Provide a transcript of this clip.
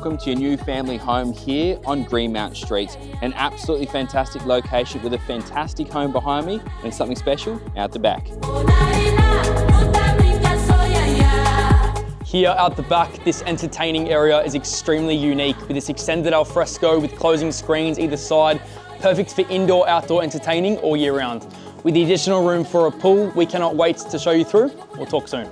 welcome to your new family home here on Greenmount Street. An absolutely fantastic location with a fantastic home behind me and something special out the back. Here out the back, this entertaining area is extremely unique with this extended al fresco with closing screens either side, perfect for indoor, outdoor entertaining all year round. With the additional room for a pool, we cannot wait to show you through. We'll talk soon.